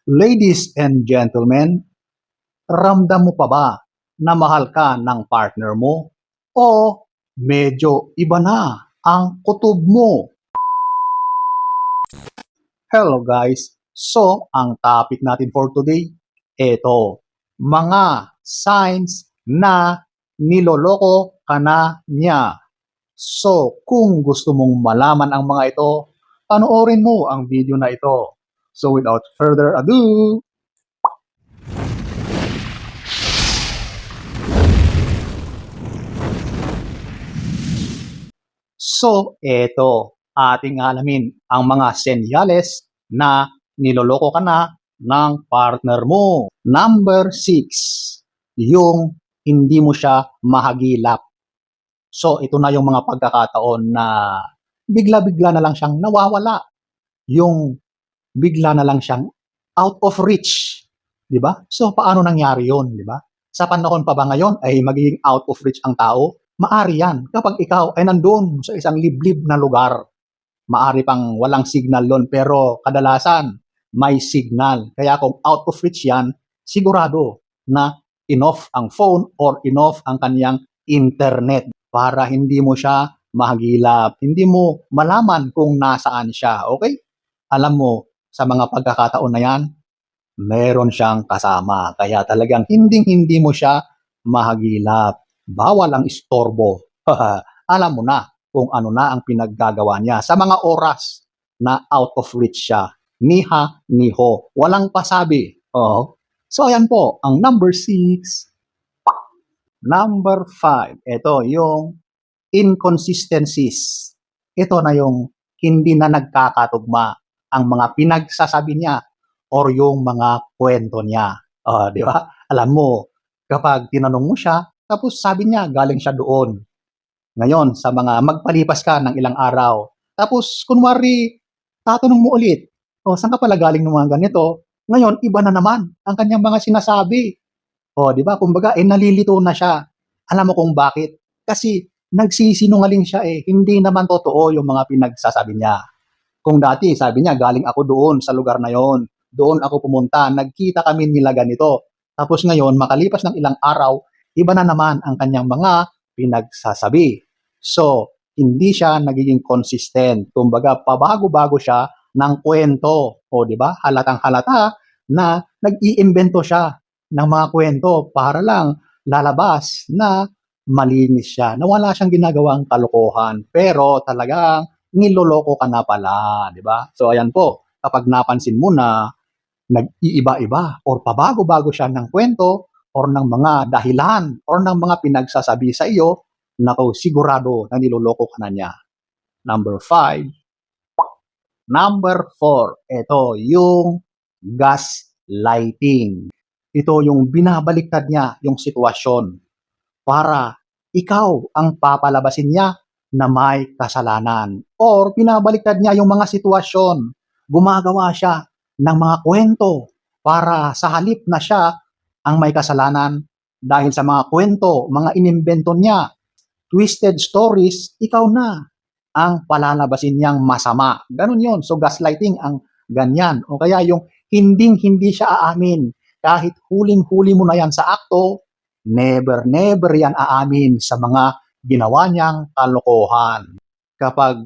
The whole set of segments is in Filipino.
Ladies and gentlemen, ramdam mo pa ba na mahal ka ng partner mo? O medyo iba na ang kutob mo? Hello guys! So, ang topic natin for today, eto, mga signs na niloloko ka na niya. So, kung gusto mong malaman ang mga ito, panoorin mo ang video na ito. So, without further ado, so, eto, ating alamin ang mga senyales na niloloko ka na ng partner mo. Number 6, yung hindi mo siya mahagilap. So, ito na yung mga pagkakataon na bigla-bigla na lang siyang nawawala. Yung bigla na lang siyang out of reach. Di ba? So, paano nangyari yon, di ba? Sa panahon pa ba ngayon ay magiging out of reach ang tao? Maari yan kapag ikaw ay nandun sa isang liblib na lugar. Maari pang walang signal doon, pero kadalasan may signal. Kaya kung out of reach yan, sigurado na in-off ang phone or in-off ang kanyang internet para hindi mo siya mahagilap. Hindi mo malaman kung nasaan siya. Okay? Alam mo, sa mga pagkakataon na yan, meron siyang kasama. Kaya talagang hindi mo siya mahagilap. Bawal ang istorbo. Alam mo na kung ano na ang pinaggagawa niya sa mga oras na out of reach siya. Niha, niho. Walang pasabi. Oh. So, ayan po, ang number 6. Number 5. Ito, yung inconsistencies. Ito na yung hindi na nagkakatugma ang mga pinagsasabi niya or yung mga kwento niya. Di ba? Alam mo, kapag tinanong mo siya, tapos sabi niya, galing siya doon. Ngayon, sa mga magpalipas ka ng ilang araw, tapos kunwari, tatanong mo ulit, saan ka pala galing ng mga ganito? Ngayon, iba na naman ang kanyang mga sinasabi. Di ba? Kumbaga, nalilito na siya. Alam mo kung bakit? Kasi nagsisinungaling siya eh. Hindi naman totoo yung mga pinagsasabi niya. Kung dati, sabi niya, galing ako doon sa lugar na yon. Doon ako pumunta, nagkita kami nila ganito. Tapos ngayon, makalipas ng ilang araw, iba na naman ang kanyang mga pinagsasabi. So, hindi siya nagiging consistent. Kumbaga, pabago-bago siya ng kwento. Di ba? Halatang halata na nag-iimbento siya ng mga kwento para lang lalabas na malinis siya, na wala siyang ginagawang kalokohan. Pero talagang niloloko ka na pala, di ba? So ayan po, kapag napansin mo na nag-iiba-iba or pabago-bago siya ng kwento or ng mga dahilan or ng mga pinagsasabi sa iyo, nako, sigurado na niloloko ka na niya. Number 5. Number 4, ito yung gaslighting. Ito yung binabaliktad niya yung sitwasyon para ikaw ang papalabasin niya na may kasalanan. Or binabaliktad niya yung mga sitwasyon. Gumagawa siya ng mga kwento para sa halip na siya ang may kasalanan dahil sa mga kwento, mga inimbento niya, twisted stories, ikaw na ang palalabasin niyang masama. Ganun yun. So gaslighting ang ganyan. O kaya yung hindi siya aamin. Kahit huling-huli mo na yan sa akto, never yan aamin sa mga ginawa niyang kalokohan. Kapag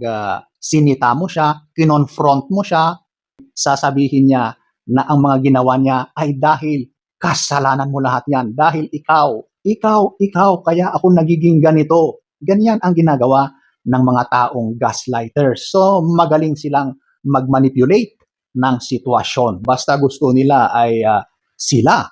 sinita mo siya, kinonfront mo siya, sasabihin niya na ang mga ginawa niya ay dahil kasalanan mo lahat yan. Dahil ikaw, kaya ako nagiging ganito. Ganyan ang ginagawa ng mga taong gaslighters. So, magaling silang mag-manipulate ng sitwasyon. Basta gusto nila ay sila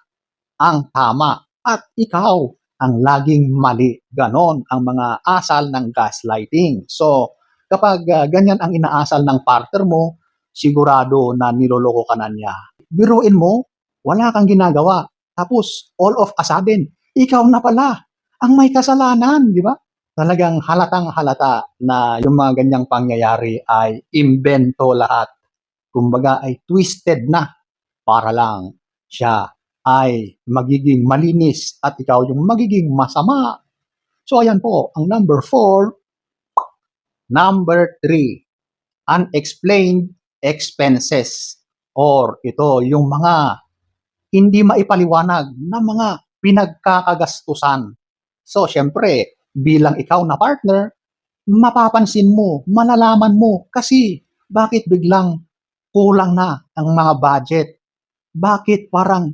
ang tama at ikaw ang laging mali. Ganon ang mga asal ng gaslighting. So, kapag ganyan ang inaasal ng partner mo, sigurado na niloloko ka na niya. Biruin mo, wala kang ginagawa. Tapos, all of a sudden, ikaw na pala ang may kasalanan, di ba? Talagang halatang halata na yung mga ganyang pangyayari ay imbento lahat. Kumbaga ay twisted na para lang siya ay magiging malinis at ikaw yung magiging masama. So ayan po, ang number 4. Number 3, unexplained expenses or ito yung mga hindi maipaliwanag na mga pinagkakagastusan. So, syempre, bilang ikaw na partner, mapapansin mo, malalaman mo kasi bakit biglang kulang na ang mga budget? Bakit parang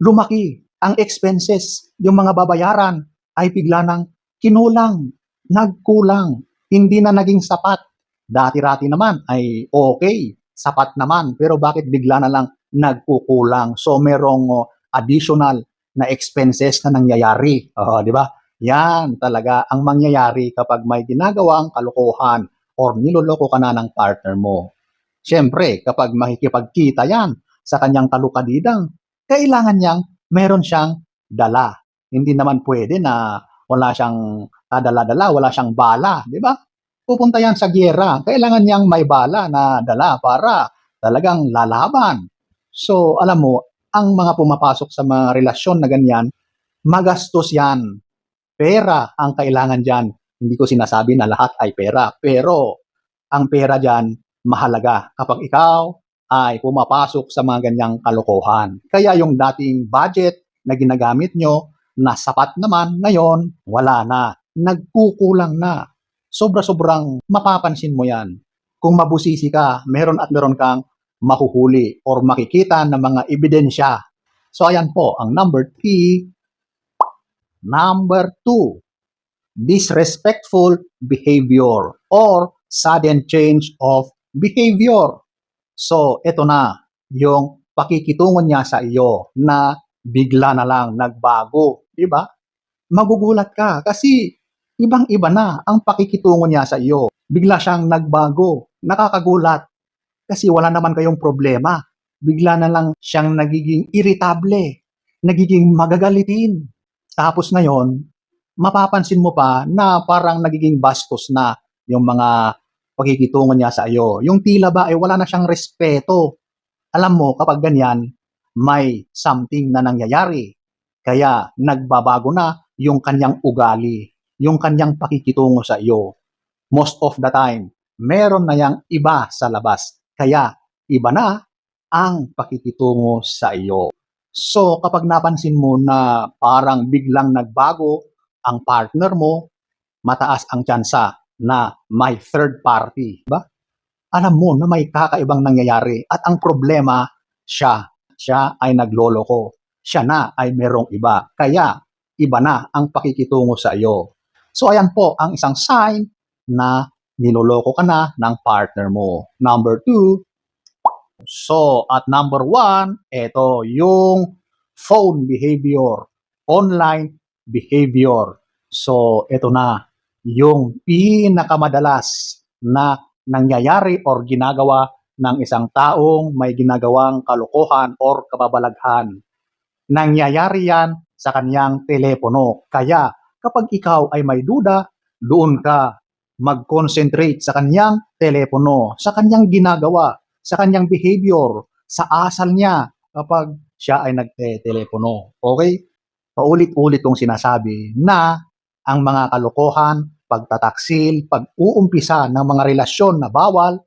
lumaki ang expenses, yung mga babayaran ay bigla nang kinulang, nagkulang, hindi na naging sapat. Dati-rati naman ay okay, sapat naman, pero bakit bigla na lang nagkukulang? So merong additional na expenses na nangyayari. Di ba? Yan talaga ang mangyayari kapag may ginagawang kalokohan or niloloko ka na ng partner mo. Siyempre, kapag makikipagkita yan sa kanyang kalukadidang, kailangan niyang meron siyang dala. Hindi naman pwede na wala siyang dala-dala, wala siyang bala, di ba? Pupunta yan sa giyera, kailangan niyang may bala na dala para talagang lalaban. So, alam mo, ang mga pumapasok sa mga relasyon na ganyan, magastos yan. Pera ang kailangan dyan. Hindi ko sinasabi na lahat ay pera, pero ang pera dyan mahalaga kapag ikaw ay pumapasok sa mga ganyang kalokohan. Kaya yung dating budget na ginagamit nyo na sapat naman, ngayon wala na. Nagkukulang na. Sobra-sobrang mapapansin mo yan. Kung mabusisi ka, meron at meron kang mahuhuli or makikita ng mga ebidensya. So ayan po, ang number 3. Number 2, disrespectful behavior or sudden change of behavior. So, ito na yung pakikitungo niya sa iyo na bigla na lang nagbago, di ba? Magugulat ka kasi ibang-iba na ang pakikitungo niya sa iyo. Bigla siyang nagbago, nakakagulat kasi wala naman kayong problema. Bigla na lang siyang nagiging irritable, nagiging magagalitin. Tapos ngayon, mapapansin mo pa na parang nagiging bastos na yung mga pakikitungo niya sa iyo. Yung tila ba ay wala na siyang respeto. Alam mo, kapag ganyan, may something na nangyayari. Kaya nagbabago na yung kanyang ugali, yung kanyang pakikitungo sa iyo. Most of the time, meron na yang iba sa labas. Kaya iba na ang pakikitungo sa iyo. So kapag napansin mo na parang biglang nagbago ang partner mo, mataas ang tsansa na may third party, ba? Alam mo na may kakaibang nangyayari at ang problema, siya ay nagloloko. Siya na ay merong iba. Kaya iba na ang pakikitungo sa iyo. So ayan po ang isang sign na niloloko ka na ng partner mo. Number 2, so at number 1, ito yung phone behavior, online behavior. So ito na yung pinakamadalas na nangyayari or ginagawa ng isang taong may ginagawang kalokohan or kababalaghan. Nangyayari yan sa kanyang telepono. Kaya kapag ikaw ay may duda, doon ka mag-concentrate sa kanyang telepono, sa kanyang ginagawa, sa kanyang behavior, sa asal niya kapag siya ay nagte-telepono. Okay? Paulit-ulit kong sinasabi na ang mga kalokohan, pagtataksil, pag-uumpisa ng mga relasyon na bawal,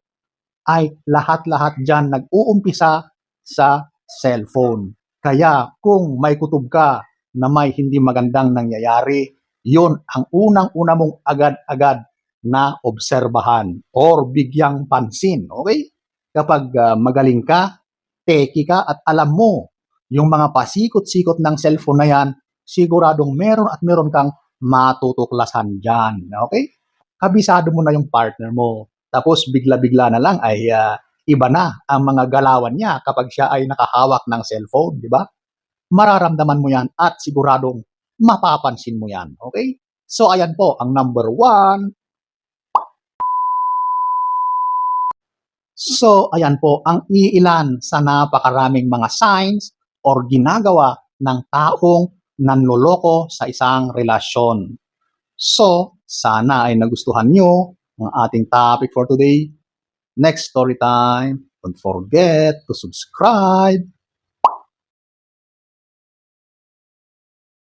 ay lahat-lahat dyan nag-uumpisa sa cellphone. Kaya kung may kutob ka na may hindi magandang nangyayari, yun ang unang-una mong agad-agad na obserbahan or bigyang pansin. Okay? Kapag magaling ka, teki ka at alam mo yung mga pasikot-sikot ng cellphone na yan, siguradong meron at meron kang matutuklasan dyan. Okay? Kabisado mo na yung partner mo. Tapos bigla-bigla na lang ay iba na ang mga galawan niya kapag siya ay nakahawak ng cellphone, di ba? Mararamdaman mo yan at siguradong mapapansin mo yan. Okay? So ayan po ang number 1. So, ayan po ang iilan sa napakaraming mga signs or ginagawa ng taong nanloloko sa isang relasyon. So, sana ay nagustuhan nyo ang ating topic for today. Next story time. Don't forget to subscribe